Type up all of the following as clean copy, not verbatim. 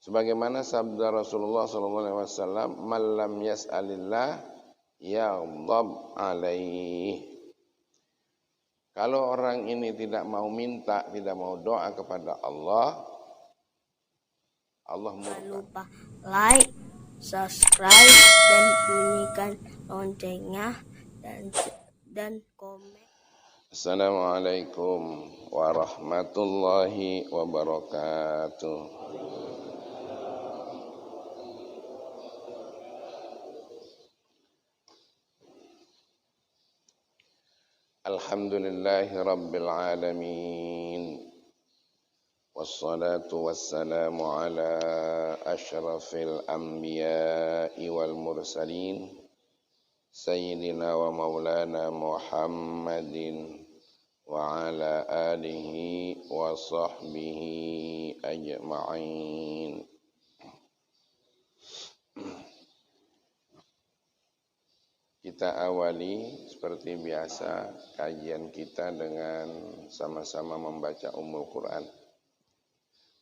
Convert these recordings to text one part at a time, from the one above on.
Sebagaimana sabda Rasulullah SAW, "Man lam yas'alillah yaghdab alaih." Kalau orang ini tidak mau minta, tidak mau doa kepada Allah, Allah murka. Jangan lupa like, subscribe, dan bunyikan loncengnya dan komen. Assalamualaikum warahmatullahi wabarakatuh. Alhamdulillahi rabbil alamin. Wassalatu wassalamu ala asyrafil anbiya'i wal mursalin Sayyidina wa maulana Muhammadin wa ala alihi wa sahbihi ajma'in. Kita awali seperti biasa kajian kita dengan sama-sama membaca Ummul Quran.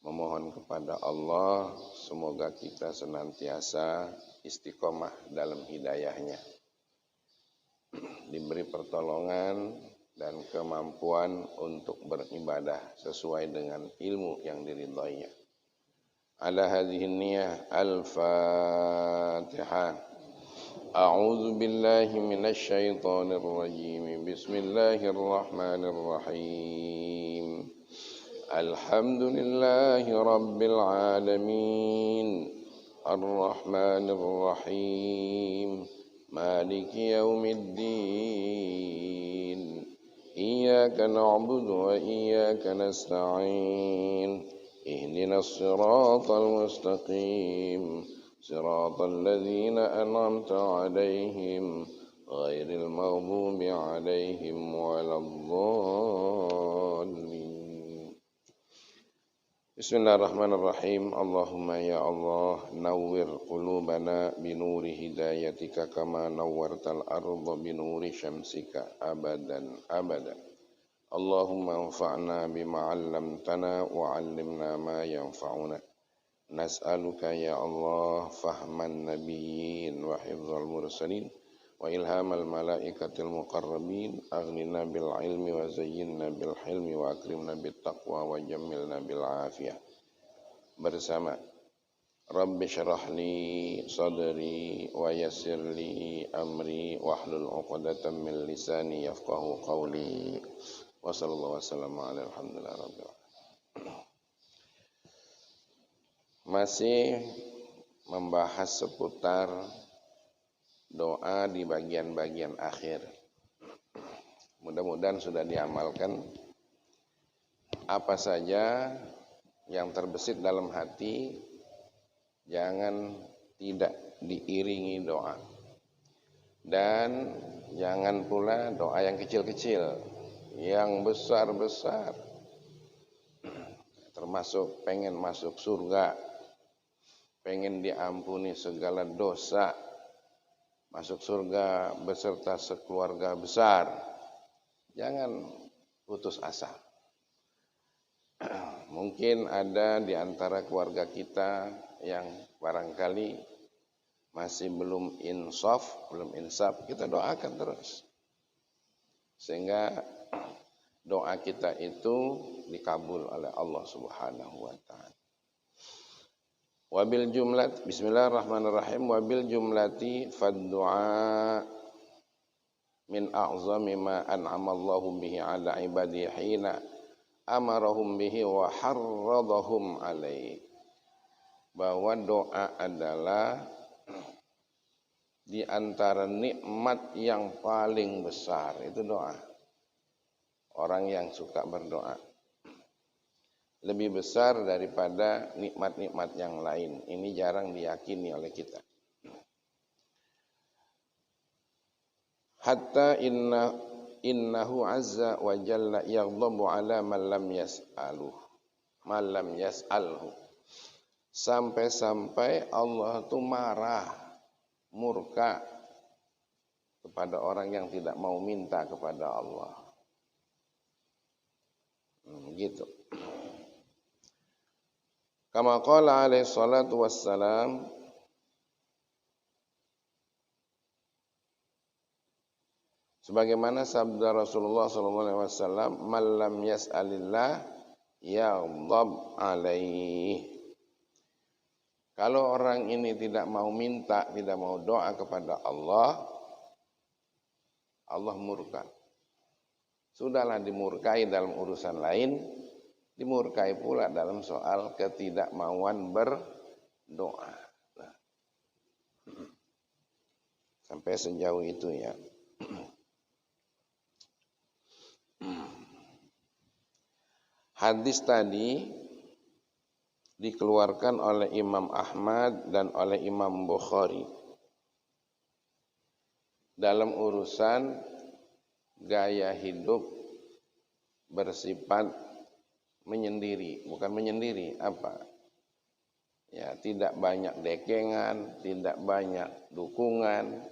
Memohon kepada Allah semoga kita senantiasa istiqomah dalam hidayahnya. Diberi pertolongan dan kemampuan untuk beribadah sesuai dengan ilmu yang diridhoinya. Ala hadhihi niyah al-Fatihah. A'udzu billahi minasy syaithanir rajim. Bismillahirrahmanirrahim. Alhamdulillahi rabbil alamin. Ar-Rahmanir Rahim. Maliki yaumiddin. Iyyaka na'budu wa iyyaka nasta'in. Ihdinas siratal mustaqim. صراط الذين أنعمت عليهم غير المغضوب عليهم ولا الضالين. Bismillahirrahmanirrahim. Allahumma ya Allah nawwir qulubana binuri hidayatika kama nawwartal arda binuri syamsika abadan abadan. Allahumma anfa'na bima 'allamtana wa 'allimna ma yanfa'una. Nas'aluka ya Allah fahman nabiyyin wa hifdzal mursalin wa ilhamal malaikatil muqarrabin aghnina bil ilmi wa zayyinna bil hilmi wa akrimna bit taqwa wa jammilna bil afiyah. Bersama Rabbi syrah li sadri wa yassir li amri wahlul 'uqdatam min lisani yafqahu qawli. Wa sallallahu wasallam ala alhamdulillah rabbil alamin. Masih membahas seputar doa di bagian-bagian akhir. Mudah-mudahan sudah diamalkan. Apa saja yang terbesit dalam hati, jangan tidak diiringi doa. Dan jangan pula doa yang kecil-kecil, yang besar-besar. Termasuk pengen masuk surga, pengen diampuni segala dosa, masuk surga beserta sekeluarga besar. Jangan putus asa. Mungkin ada di antara keluarga kita yang barangkali masih belum insaf, belum insaf, kita doakan terus. Sehingga doa kita itu dikabul oleh Allah Subhanahu wa taala. Wabil jumlat, bismillahirrahmanirrahim. Wabil jumlati fad-du'a min a'zami ma an'amallahu bihi ala ibadihi hina amarahum bihi wa harradahum alaihi. Bahwa doa adalah di antara nikmat yang paling besar, itu doa. Orang yang suka berdoa lebih besar daripada nikmat-nikmat yang lain. Ini jarang diyakini oleh kita. Hatta innahu azza wa jalla yaghdabu ala man lam yas'alhu. Sampai-sampai Allah itu marah, murka kepada orang yang tidak mau minta kepada Allah. Gitu. Kama qala alaihi salatu wassalam, sebagaimana sabda Rasulullah sallallahu alaihi wasallam, "Man lam yas'alillah yaghdab alaihi." Kalau orang ini tidak mau minta, tidak mau doa kepada Allah, Allah murka. Sudahlah dimurkai dalam urusan lain, dimurkai pula dalam soal ketidakmauan berdoa. Nah, sampai sejauh itu ya. Hadis tadi dikeluarkan oleh Imam Ahmad dan oleh Imam Bukhari dalam urusan gaya hidup bersifat menyendiri, bukan menyendiri, apa? Ya, tidak banyak dekengan, tidak banyak dukungan,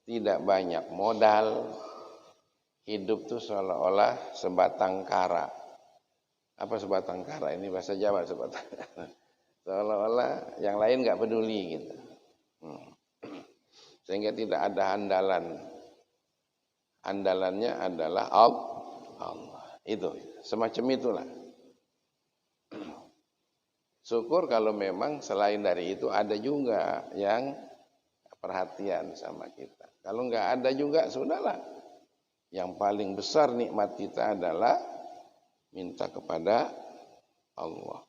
tidak banyak modal. Hidup tuh seolah-olah sebatang kara. Apa sebatang kara? Ini bahasa Jawa, sebatang kara. Seolah-olah yang lain nggak peduli gitu. Sehingga tidak ada andalan. Andalannya adalah Allah. Itu semacam itulah. Syukur kalau memang selain dari itu ada juga yang perhatian sama kita. Kalau nggak ada juga sudahlah. Yang paling besar nikmat kita adalah minta kepada Allah.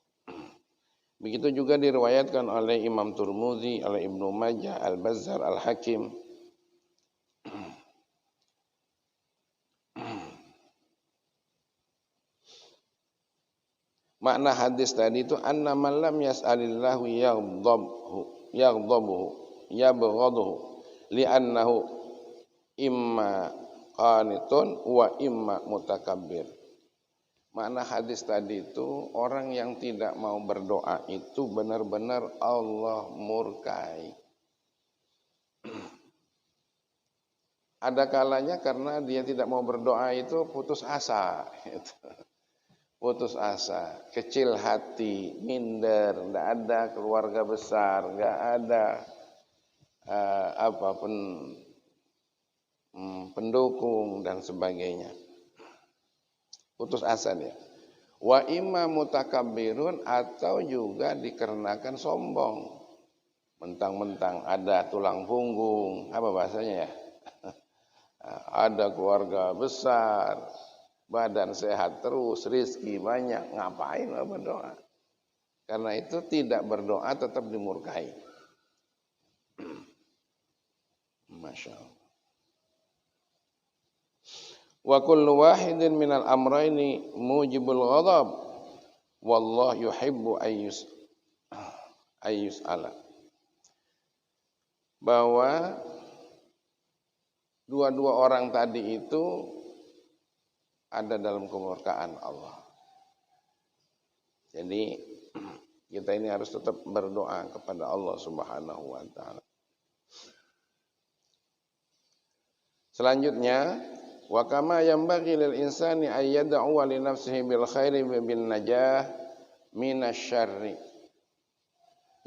Begitu juga diriwayatkan oleh Imam Tirmidzi, oleh Ibnu Majah, Al-Bazzar, Al-Hakim. Makna hadis tadi itu anna man lam yas'alillahu yabghadhu li'annahu imma qanitun wa imma mutakabbir. Makna hadis tadi itu orang yang tidak mau berdoa itu benar-benar Allah murkai. Ada kalanya karena dia tidak mau berdoa itu putus asa. Putus asa, kecil hati, minder, tidak ada keluarga besar, tidak ada pendukung dan sebagainya. Putus asa dia. Wa imma mutakabbirun, atau juga dikarenakan sombong. Mentang-mentang ada tulang punggung, apa bahasanya ya? Ada keluarga besar, badan sehat terus, rizki banyak, ngapain lah berdoa? Karena itu tidak berdoa tetap dimurkai. Masya Allah. Wa kullu wahidin minal amrayni mujibul ghadab, wallah yuhibbu ayyus'ala. Bahwa dua-dua orang tadi itu ada dalam kemurkaan Allah. Jadi kita ini harus tetap berdoa kepada Allah Subhanahu wa taala. Selanjutnya, wa kama yanbaghi lil insani ay yad'u li nafsihi bil khairi bin najah minasyarri.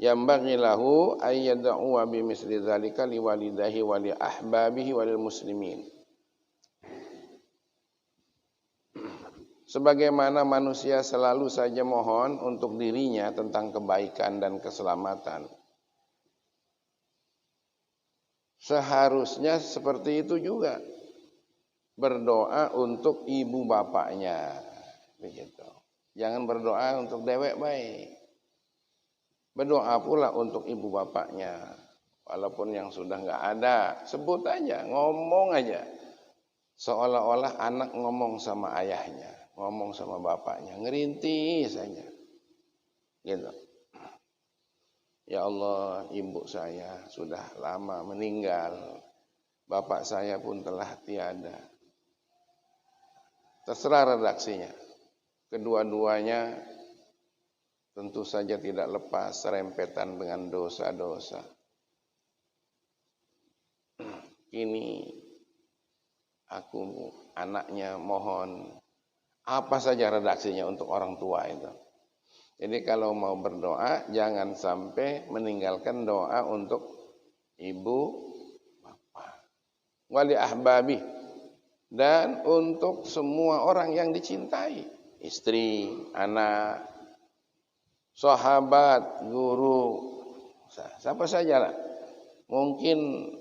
Yanbaghi lahu ay yad'u bi misli dzalika li walidahi wa li ahbabihi wa lil muslimin. Sebagaimana manusia selalu saja mohon untuk dirinya tentang kebaikan dan keselamatan, seharusnya seperti itu juga berdoa untuk ibu bapaknya, begitu. Jangan berdoa untuk dewek baik. Berdoa pula untuk ibu bapaknya, walaupun yang sudah nggak ada, sebut aja, ngomong aja, seolah-olah anak ngomong sama ayahnya, ngomong sama bapaknya, ngerintis saja, gitu. Ya Allah, ibu saya sudah lama meninggal, bapak saya pun telah tiada. Terserah redaksinya. Kedua-duanya tentu saja tidak lepas serempetan dengan dosa-dosa. Kini aku anaknya mohon, apa saja redaksinya untuk orang tua itu. Jadi kalau mau berdoa jangan sampai meninggalkan doa untuk ibu, bapak, wali ahbabi, dan untuk semua orang yang dicintai, istri, anak, sahabat, guru, siapa saja lah. Mungkin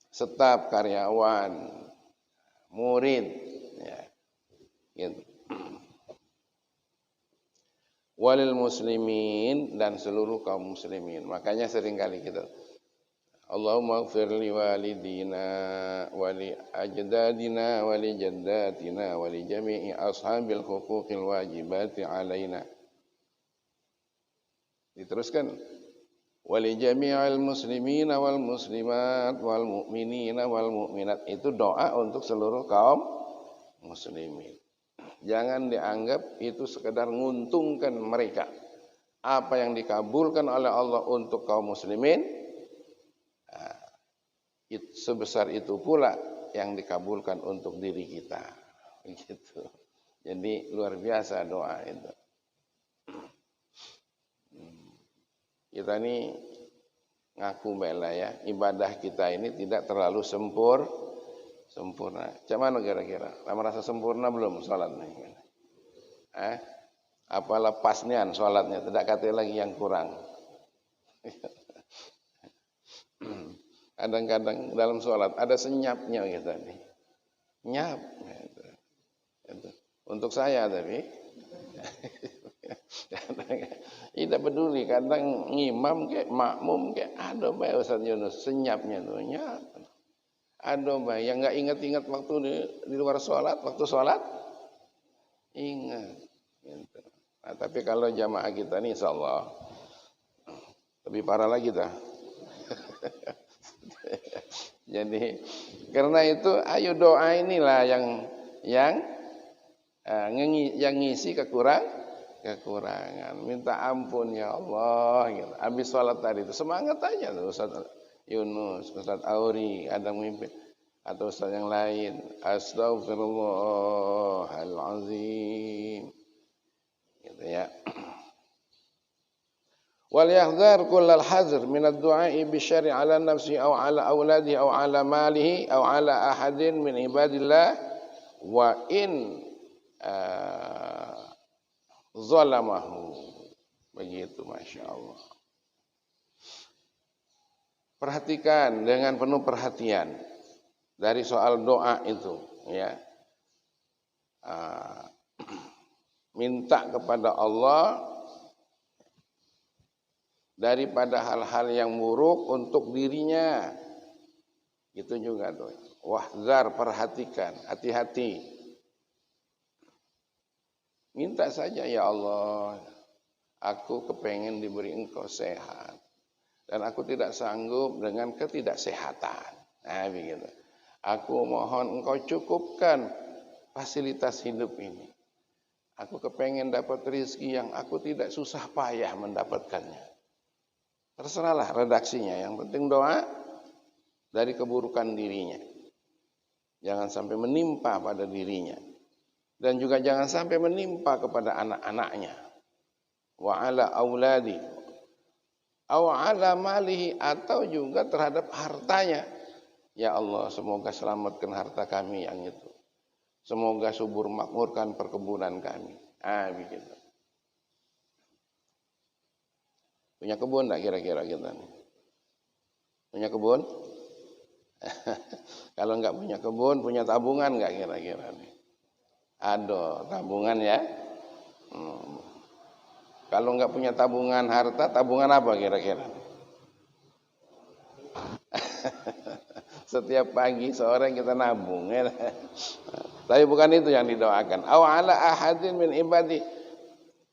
staf, karyawan, murid, ya, gitu. Walil muslimin, dan seluruh kaum muslimin. Makanya seringkali kita Allahumma ighfir li walidina wa li ajdadina wa li jaddatina wa li jami'i ashabil huquqil wajibati alaina. Diteruskan, wa li jami'il muslimina wal muslimat wal mu'minina wal mu'minat. Itu doa untuk seluruh kaum muslimin. Jangan dianggap itu sekedar menguntungkan mereka. Apa yang dikabulkan oleh Allah untuk kaum muslimin, sebesar itu pula yang dikabulkan untuk diri kita. Gitu. Jadi luar biasa doa itu. Kita ini ngaku bela ya, ibadah kita ini tidak terlalu sempurna. Cuman kira-kira, merasa sempurna belum sholatnya? Apa lepasnya sholatnya? Tidak kata lagi yang kurang. Kadang-kadang dalam sholat ada senyapnya kita nih, nyap. Gitu. Untuk saya tapi tidak peduli. Kadang ngimam kayak makmum kayak ada bae Ustaz Yunus senyapnya tuh nyap. Ada mbak yang nggak ingat-ingat waktu di luar sholat, waktu sholat ingat. Gitu. Nah, tapi kalau jamaah kita nih, insya Allah lebih parah lagi dah. Jadi karena itu, ayo doa inilah yang ngisi kekurangan. Minta ampun ya Allah. Gitu. Habis sholat tadi itu semangat aja tuh Ustaz Yunus, Ustaz Auri, ada memimpin, atau Ustaz yang lain. Astaghfirullahalazim. Gitu ya. Wal yahdhar kullal hazr min ad-du'a'i bisyarri 'ala nafsi aw 'ala auladihi aw 'ala malihi aw 'ala ahadin min ibadillah wa in zalamahu. Begitu, Masya Allah. Perhatikan dengan penuh perhatian dari soal doa itu, ya. Minta kepada Allah daripada hal-hal yang buruk untuk dirinya. Itu juga tuh. Wahzar, perhatikan, hati-hati. Minta saja, ya Allah, aku kepengen diberi Engkau sehat. Dan aku tidak sanggup dengan ketidaksehatan. Nah, begitu. Aku mohon Engkau cukupkan fasilitas hidup ini. Aku kepengen dapat rezeki yang aku tidak susah payah mendapatkannya. Terserahlah redaksinya. Yang penting doa dari keburukan dirinya. Jangan sampai menimpa pada dirinya. Dan juga jangan sampai menimpa kepada anak-anaknya. Wa ala auladi. Aw ala malihi, atau juga terhadap hartanya. Ya Allah, semoga selamatkan harta kami yang itu. Semoga subur makmurkan perkebunan kami. Begitu. Punya kebun enggak kira-kira kita nih? Punya kebun? Kalau enggak punya kebun, punya tabungan enggak kira-kira nih? Ada tabungan ya. Kalau enggak punya tabungan harta, tabungan apa kira-kira? Setiap pagi sore kita nabung ya. Tapi bukan itu yang didoakan. Aw ala ahadin min ibadi,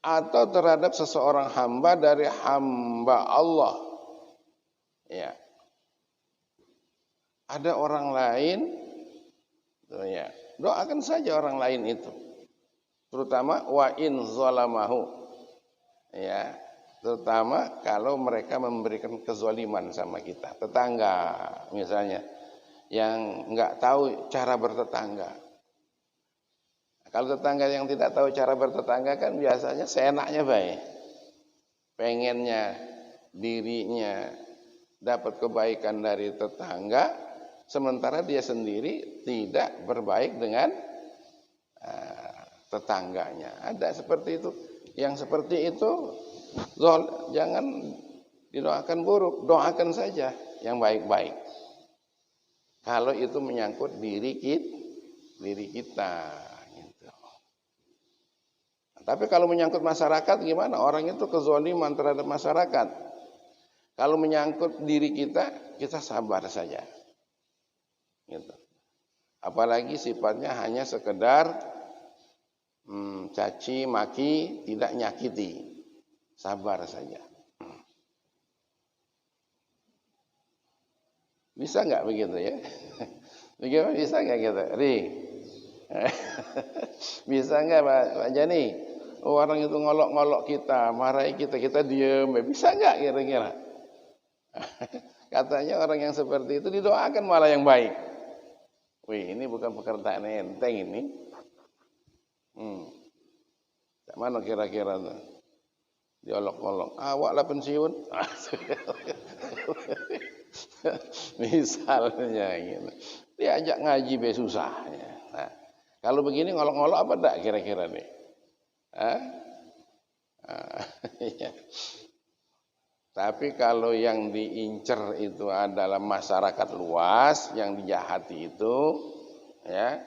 atau terhadap seseorang hamba dari hamba Allah. Ya. Ada orang lain, ya. Doakan saja orang lain itu. Terutama wa in zalamahu. Ya, terutama kalau mereka memberikan kezaliman sama kita, tetangga misalnya yang enggak tahu cara bertetangga. Kalau tetangga yang tidak tahu cara bertetangga kan biasanya seenaknya baik. Pengennya dirinya dapat kebaikan dari tetangga, sementara dia sendiri tidak berbaik dengan tetangganya. Ada seperti itu. Yang seperti itu jangan didoakan buruk, doakan saja yang baik-baik. Kalau itu menyangkut diri kita. Gitu. Tapi kalau menyangkut masyarakat gimana? Orang itu kezaliman terhadap masyarakat. Kalau menyangkut diri kita, kita sabar saja. Gitu. Apalagi sifatnya hanya sekedar caci, maki, tidak nyakiti. Sabar saja. Bisa nggak begitu ya? Bagaimana bisa nggak gitu? Ri, bisa nggak Pak Jani? Orang itu ngolok-ngolok kita, marahi kita, kita diem. Bisa nggak kira-kira? Katanya orang yang seperti itu didoakan malah yang baik. Wih, ini bukan pekerjaan enteng ini. Mana kira-kira tuh? Diolok-olok. Awak lah pensiun. Misalnya gitu. Diajak ngaji be susah. Nah, kalau begini ngolok-ngolok apa enggak kira-kira nih? Ya. Tapi kalau yang diincer itu adalah masyarakat luas, yang dijahati itu, ya,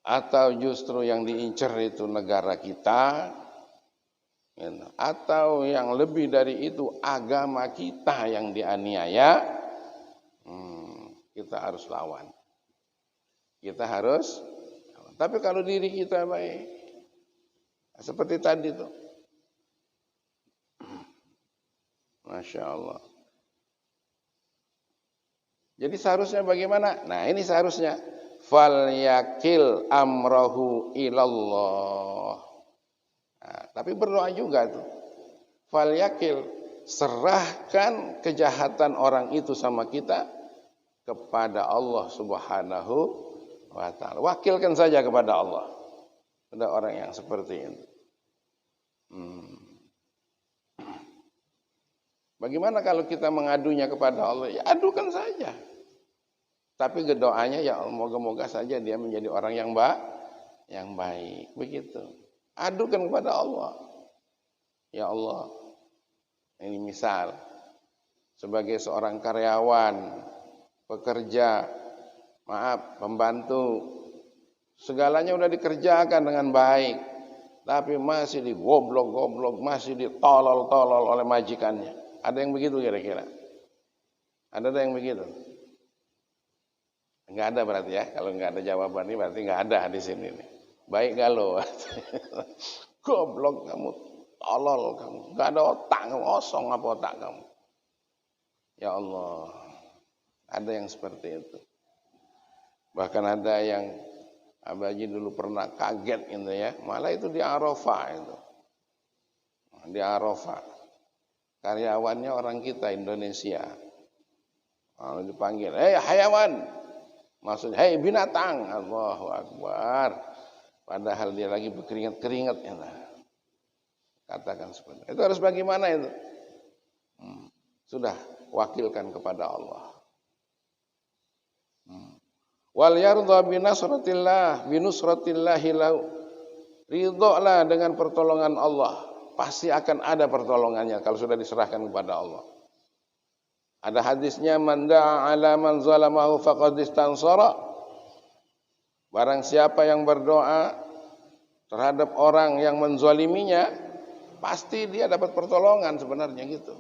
atau justru yang diincer itu negara kita, atau yang lebih dari itu agama kita yang dianiaya, kita harus lawan. Kita harus. Tapi kalau diri kita baik, seperti tadi tuh, Masya Allah. Jadi seharusnya bagaimana? Nah ini seharusnya fal yakil amrohu ilallah. Nah, tapi berdoa juga tuh. Fal yakil, serahkan kejahatan orang itu sama kita kepada Allah Subhanahu wa ta'ala. Wakilkan saja kepada Allah. Ada orang yang seperti itu. Bagaimana kalau kita mengadunya kepada Allah? Ya adukan saja. Tapi doanya ya moga-moga saja dia menjadi orang yang baik. Begitu. Adukan kepada Allah. Ya Allah. Ini misal. Sebagai seorang karyawan, pekerja, pembantu. Segalanya udah dikerjakan dengan baik. Tapi masih digoblok-goblok, masih ditolol-tolol oleh majikannya. Ada yang begitu kira-kira? Ada yang begitu? Enggak ada berarti ya. Kalau enggak ada jawaban ini berarti enggak ada di sini nih. Baik galau. Goblok kamu, tolol kamu. Enggak ada otak kamu, kosong apa otak kamu? Ya Allah. Ada yang seperti itu. Bahkan ada yang Abaji dulu pernah kaget gitu ya. Malah itu di Arafah itu. Di Arafah. Karyawannya orang kita Indonesia. Lalu dipanggil, "Hei hayawan." Maksudnya, "Hei binatang." Allahu Akbar. Padahal dia lagi berkeringat-keringat ya. Katakan seperti itu. Itu harus bagaimana itu? Sudah wakilkan kepada Allah. Wal yardha binusratillahi lahu. Ridholah dengan pertolongan Allah. Pasti akan ada pertolongannya kalau sudah diserahkan kepada Allah. Ada hadisnya, man da'a ala man zalamahu faqad istansara. Barang siapa yang berdoa terhadap orang yang menzaliminya, pasti dia dapat pertolongan sebenarnya gitu.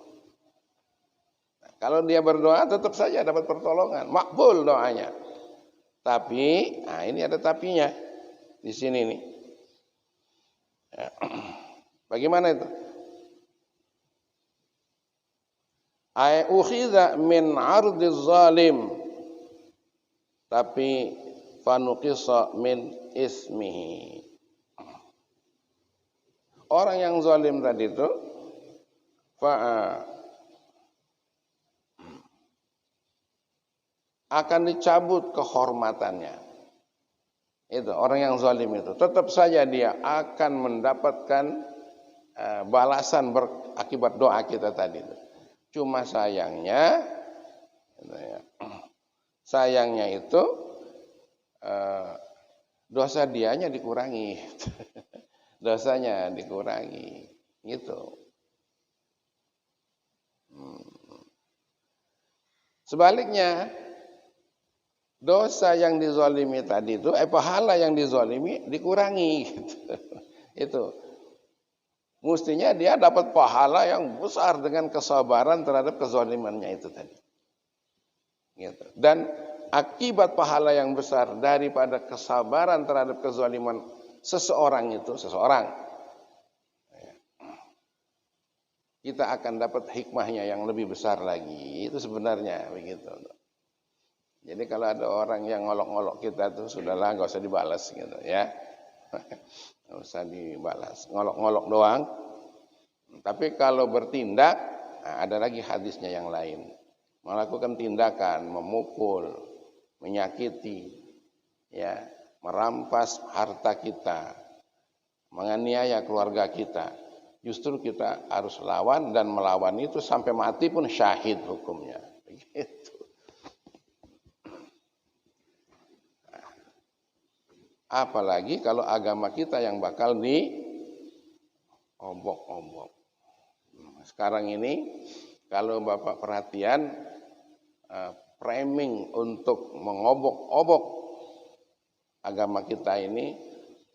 Nah, kalau dia berdoa tetap saja dapat pertolongan, makbul doanya. Tapi, nah ini ada tapinya di sini nih. Ya. Bagaimana itu? Ay ukhidha min ardiz zalim, tapi fanuqisa min ismihi. Orang yang zalim tadi itu akan dicabut kehormatannya. Itu orang yang zalim itu tetap saja dia akan mendapatkan balasan akibat doa kita tadi itu. Cuma sayangnya itu dosa dianya dikurangi. Dosanya dikurangi gitu. Sebaliknya dosa yang dizalimi tadi itu, pahala yang dizalimi dikurangi gitu. Itu. Mestinya dia dapat pahala yang besar dengan kesabaran terhadap kezalimannya itu tadi. Gitu. Dan akibat pahala yang besar daripada kesabaran terhadap kezaliman seseorang, kita akan dapat hikmahnya yang lebih besar lagi. Itu sebenarnya begitu. Jadi kalau ada orang yang ngolok-ngolok kita tuh sudahlah, nggak usah dibalas gitu ya. Nggak usah dibalas, ngolok-ngolok doang. Tapi kalau bertindak, ada lagi hadisnya yang lain. Melakukan tindakan, memukul, menyakiti, ya, merampas harta kita, menganiaya keluarga kita. Justru kita harus lawan, dan melawan itu sampai mati pun syahid hukumnya. Begitu. Apalagi kalau agama kita yang bakal diobok-obok. Sekarang ini kalau Bapak perhatian, framing untuk mengobok-obok agama kita ini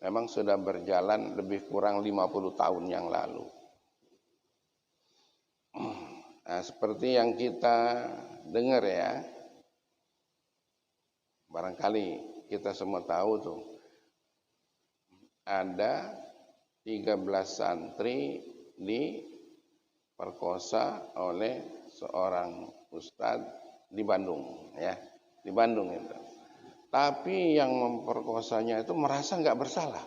memang sudah berjalan lebih kurang 50 tahun yang lalu. Nah, seperti yang kita dengar ya, barangkali kita semua tahu tuh, ada 13 santri diperkosa oleh seorang ustadz di Bandung, ya, di Bandung itu. Tapi yang memperkosanya itu merasa nggak bersalah.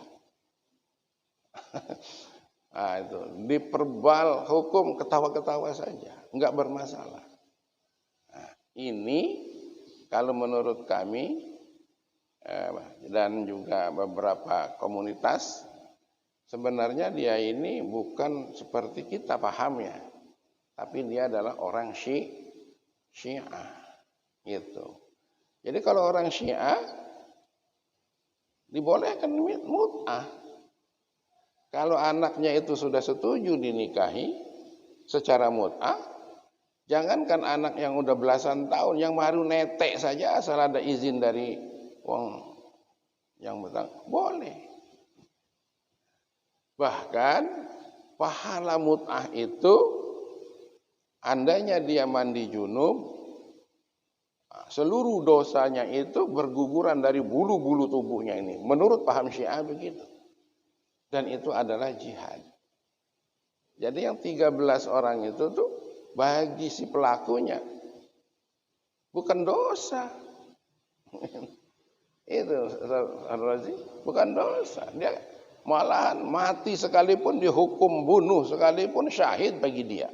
Nah, itu diperbal hukum, ketawa-ketawa saja, nggak bermasalah. Nah, ini kalau menurut kami dan juga beberapa komunitas, sebenarnya dia ini bukan seperti kita pahamnya, tapi dia adalah orang Syiah gitu. Jadi kalau orang Syiah dibolehkan mut'ah. Kalau anaknya itu sudah setuju dinikahi secara mut'ah, jangankan anak yang udah belasan tahun, yang baru netek saja asal ada izin dari wong yang bertang, boleh. Bahkan pahala mut'ah itu, andainya dia mandi junub, seluruh dosanya itu berguguran dari bulu-bulu tubuhnya ini. Menurut paham Syiah begitu. Dan itu adalah jihad. Jadi yang 13 orang itu tuh bagi si pelakunya bukan dosa. Itu bukan dosa. Dia malahan mati sekalipun, dihukum bunuh sekalipun, syahid bagi dia.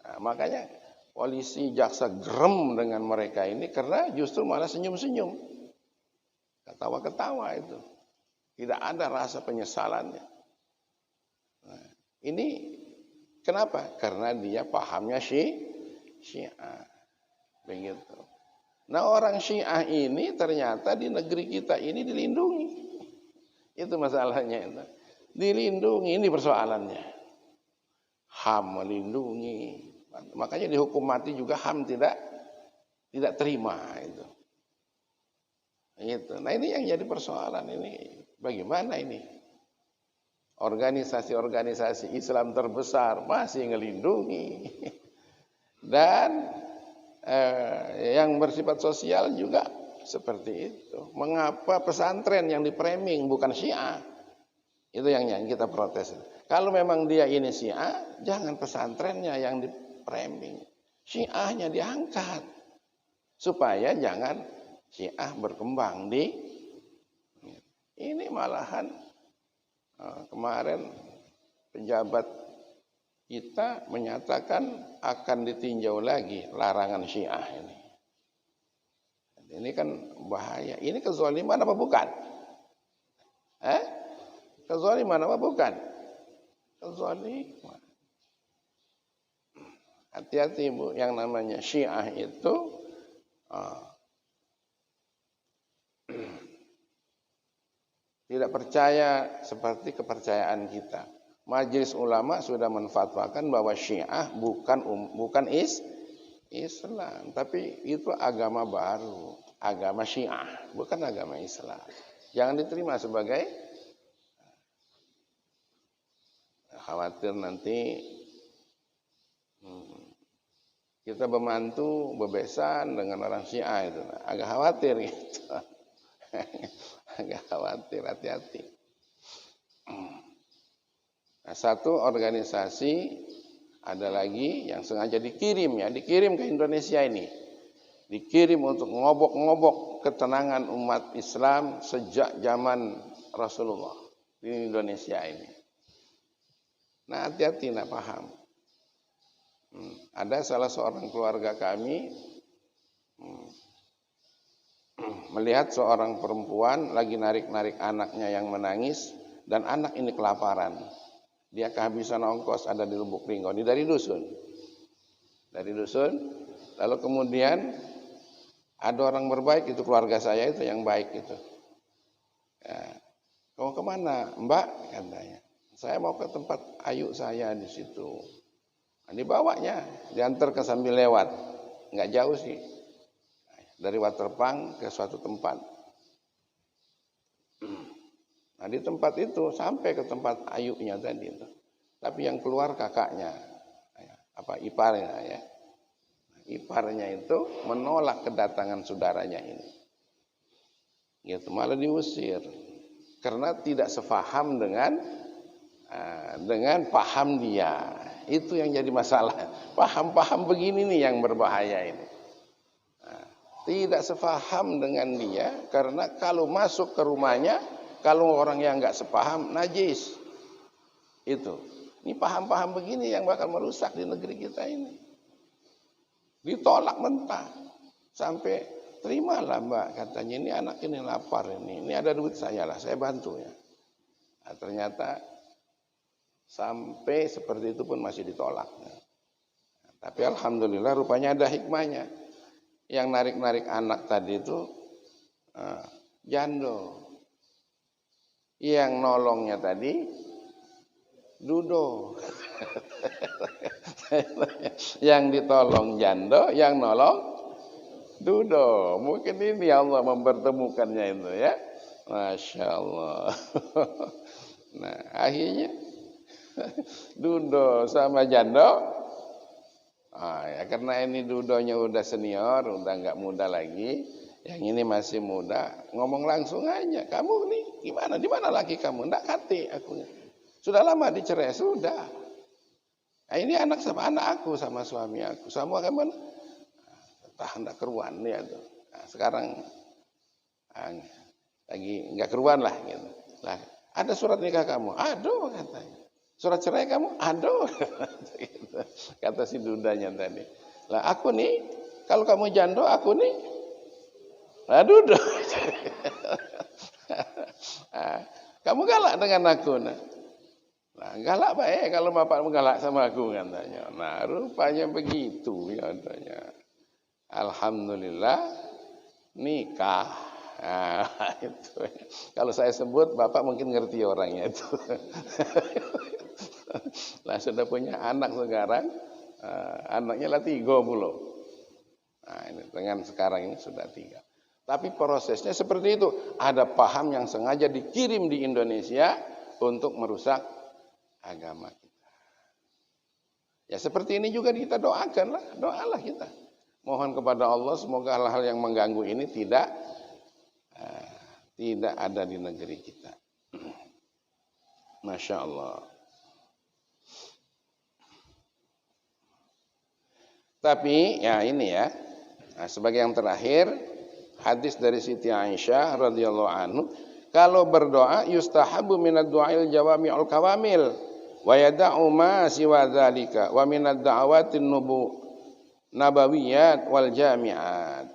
Nah, makanya polisi, jaksa gerem dengan mereka ini karena justru malah senyum-senyum, ketawa-ketawa itu, tidak ada rasa penyesalannya. Nah, ini kenapa? Karena dia pahamnya Syiah, begitu. Nah, orang Syiah ini ternyata di negeri kita ini dilindungi. Itu masalahnya itu. Dilindungi, ini persoalannya. HAM melindungi. Makanya dihukum mati juga HAM tidak terima itu. Gitu. Nah, ini yang jadi persoalan ini. Bagaimana ini? Organisasi-organisasi Islam terbesar masih ngelindungi. Dan yang bersifat sosial juga seperti itu. Mengapa pesantren yang di-framing bukan Syiah? Itu yang kita protes. Kalau memang dia ini Syiah, jangan pesantrennya yang di-framing. Syiahnya diangkat. Supaya jangan Syiah berkembang di ini. Malahan kemarin pejabat kita menyatakan akan ditinjau lagi larangan Syiah ini. Ini kan bahaya. Ini kezaliman apa bukan? Kezaliman apa bukan? Kezaliman. Hati-hati Bu, yang namanya Syiah itu tidak percaya seperti kepercayaan kita. Majelis ulama sudah menfatwakan bahwa Syiah bukan Islam, tapi itu agama baru, agama Syiah, bukan agama Islam. Jangan diterima sebagai khawatir nanti kita membantu bebesan dengan orang Syiah itu, agak khawatir gitu. Agak khawatir, hati-hati. Nah, satu organisasi ada lagi yang sengaja dikirim ke Indonesia ini. Dikirim untuk ngobok-ngobok ketenangan umat Islam sejak zaman Rasulullah di Indonesia ini. Nah, hati-hati, nak paham. Ada salah seorang keluarga kami melihat seorang perempuan lagi narik-narik anaknya yang menangis, dan anak ini kelaparan. Dia kehabisan ongkos, ada di Lubuk Linggau. Ini dari dusun. Lalu kemudian ada orang berbaik, itu keluarga saya itu yang baik itu. Ya, kamu kemana, Mbak? Katanya. Saya mau ke tempat ayu saya di situ. Nah, dibawanya, diantar ke sambil lewat. Nggak jauh sih. Dari Waterpang ke suatu tempat. Nah, di tempat itu sampai ke tempat ayunya tadi itu. Tapi yang keluar kakaknya, iparnya ya. Iparnya itu menolak kedatangan saudaranya ini. Gitu, malah diusir. Karena tidak sefaham dengan paham dia. Itu yang jadi masalah. Paham-paham begini nih yang berbahaya ini. Tidak sefaham dengan dia, karena kalau masuk ke rumahnya, kalau orang yang nggak sepaham, najis. Itu. Ini paham-paham begini yang bakal merusak di negeri kita ini. Ditolak mentah. Sampai, terimalah Mbak, katanya, ini anak ini lapar ini ada duit saya lah, saya bantu ya. Nah, ternyata sampai seperti itu pun masih ditolak. Tapi alhamdulillah rupanya ada hikmahnya. Yang narik-narik anak tadi itu jando. Yang nolongnya tadi dudo. Yang ditolong jando, yang nolong dudo. Mungkin ini Allah mempertemukannya itu ya. Masya Allah. Nah, akhirnya dudo sama jando. Ya, karena ini dudonya udah senior, udah nggak muda lagi, yang ini masih muda, ngomong langsung aja, kamu nih gimana, di mana laki kamu? Nggak kati aku, sudah lama dicerai, sudah. Nah, ini anak sama anak aku, sama suami aku, sama kamu, hendak keruan nih tuh. Nah, sekarang lagi nggak keruan lah, gitu. Lah, ada surat nikah kamu? Aduh, katanya. Surat cerai kamu? Aduh. Kata si dudanya tadi. Lah aku nih, kalau kamu jando, aku nih. Aduh. Kamu galak dengan aku. Nah, galak baik kalau bapakmu galak sama aku, katanya. Nah, rupanya begitu ya, katanya. Alhamdulillah nikah. Nah, itu. Kalau saya sebut, bapak mungkin ngerti orangnya itu. Lah sudah punya anak sekarang, anaknya lah 3 puluh. Nah, ini dengan sekarang ini sudah 3. Tapi prosesnya seperti itu. Ada paham yang sengaja dikirim di Indonesia untuk merusak agama kita. Ya seperti ini juga kita doakanlah, doalah kita. Mohon kepada Allah semoga hal-hal yang mengganggu ini tidak ada di negeri kita. Masya Allah. Tapi ya ini ya, sebagai yang terakhir, hadis dari Siti Aisyah radhiyallahu anhu, kalau berdoa yustahabu minad du'ail jawami'ul kawamil wa yada'u ma siwa dzalika wa minad da'awatin nabawiyat wal jami'at.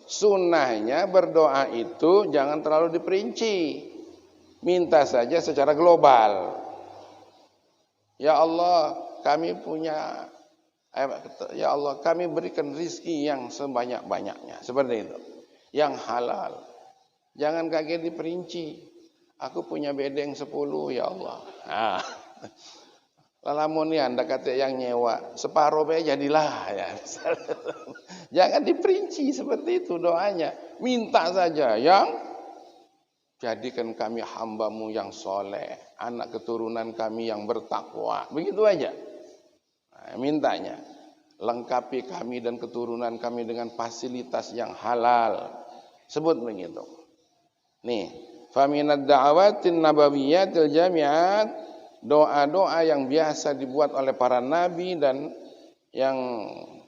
Sunnahnya berdoa itu jangan terlalu diperinci. Minta saja secara global. Ya Allah, kami punya ya Allah, kami berikan rizki yang sebanyak-banyaknya. Seperti itu. Yang halal. Jangan kaget diperinci. Aku punya bedeng 10 ya Allah. Nah. Lamun ya anda kata yang nyewa separuh be jadilah ya. Jangan diperinci seperti itu doanya. Minta saja yang jadikan kami hambamu yang soleh, anak keturunan kami yang bertakwa. Begitu aja. Nah, mintanya lengkapi kami dan keturunan kami dengan fasilitas yang halal. Sebut begitu. Nih, faminad da'awatin nabawiyatil jami'at, doa-doa yang biasa dibuat oleh para nabi dan yang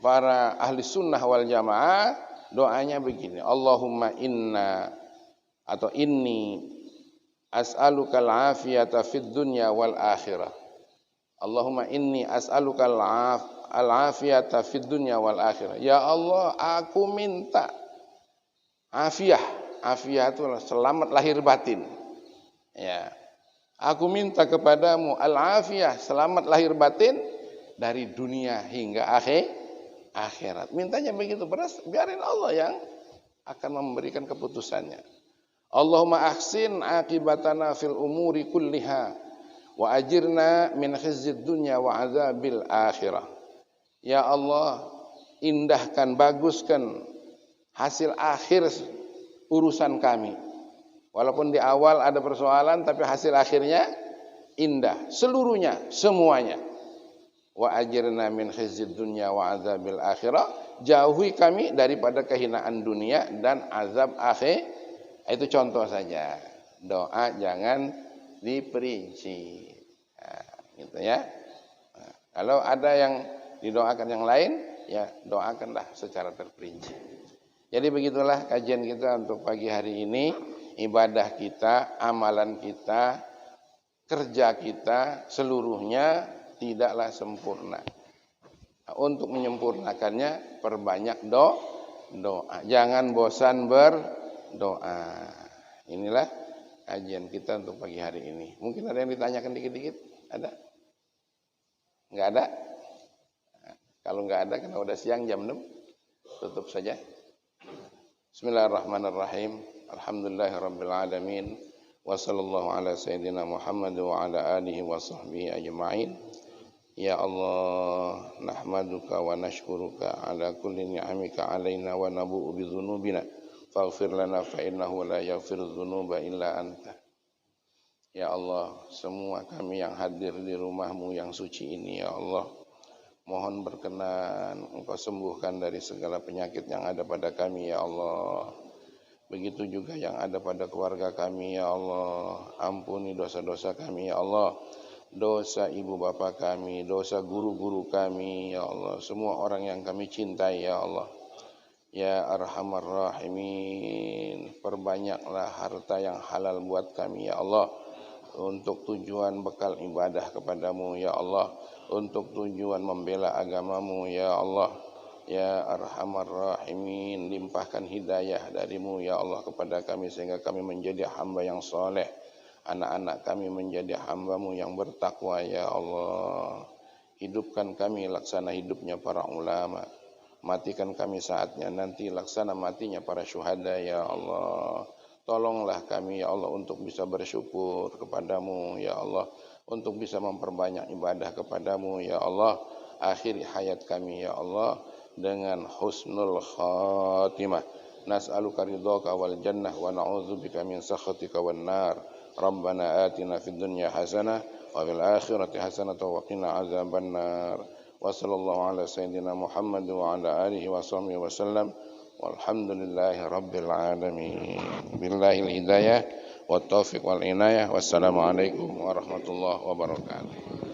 para ahli sunnah wal jamaah, doanya begini. Allahumma inna atau inni as'aluka al-afiyata fid dunya wal akhirah. Allahumma inni as'aluka al-afiyata fid dunya wal akhirah. Ya Allah, aku minta afiyah. Afiyah itu selamat lahir batin. Ya. Aku minta kepadamu al-afiyah, selamat lahir batin dari dunia hingga akhirat. Mintanya begitu, biarin Allah yang akan memberikan keputusannya. Allahumma ahsin akibatana fil umuri kulliha wa ajirna min khizyid dunya wa azabil akhirah. Ya Allah, indahkan, baguskan hasil akhir urusan kami. Walaupun di awal ada persoalan, tapi hasil akhirnya indah. Seluruhnya, semuanya. Wa ajirna min khizyid dunya wa azabil akhirah. Jauhi kami daripada kehinaan dunia dan azab akhir. Itu contoh saja. Doa jangan diperinci. Nah, gitu ya. Nah, kalau ada yang didoakan yang lain, ya doakanlah secara terperinci. Jadi begitulah kajian kita untuk pagi hari ini. Ibadah kita, amalan kita, kerja kita seluruhnya tidaklah sempurna. Untuk menyempurnakannya perbanyak doa. Jangan bosan berdoa. Inilah kajian kita untuk pagi hari ini. Mungkin ada yang ditanyakan dikit-dikit? Ada? Enggak ada? Kalau enggak ada karena udah siang jam 6, tutup saja. Bismillahirrahmanirrahim. Alhamdulillahirabbil alamin. Wa sallallahu ala sayyidina Muhammad wa ala alihi wa sahbihi ajma'in. Ya Allah, nahmaduka wa nashkuruka ala kulli ni'amika alaina wa nabu'u bi dzunubina. Faghfir lana fa innahu la yaghfiru dzunuba illa anta. Ya Allah, semua kami yang hadir di rumah-Mu yang suci ini, ya Allah, mohon berkenan Engkau sembuhkan dari segala penyakit yang ada pada kami, ya Allah. Begitu juga yang ada pada keluarga kami, ya Allah. Ampuni dosa-dosa kami, ya Allah. Dosa ibu bapa kami, dosa guru-guru kami, ya Allah. Semua orang yang kami cintai, ya Allah. Ya Arhamar Rahimin, perbanyaklah harta yang halal buat kami, ya Allah. Untuk tujuan bekal ibadah kepadamu, ya Allah. Untuk tujuan membela agamamu, ya Allah. Ya Arhamar Rahimin, limpahkan hidayah darimu, ya Allah, kepada kami sehingga kami menjadi hamba yang soleh. Anak-anak kami menjadi hamba-Mu yang bertakwa, ya Allah. Hidupkan kami laksana hidupnya para ulama. Matikan kami saatnya nanti laksana matinya para syuhada, ya Allah. Tolonglah kami, ya Allah, untuk bisa bersyukur kepadamu, ya Allah. Untuk bisa memperbanyak ibadah kepadamu, ya Allah. Akhiri hayat kami, ya Allah, dengan husnul khatimah. Nas'aluka ridhaka wal jannah wa na'udzubika min sakhatika wan nar. Rabbana atina fid dunya hasanah wa fil akhirati hasanah wa qina azaban nar. Wa sallallahu ala sayyidina Muhammad wa ala alihi wa sahbihi wa sallam. Walhamdulillahi rabbil alamin. Billahil hidayah wat taufiq wal inayah. Wassalamualaikum warahmatullahi wabarakatuh.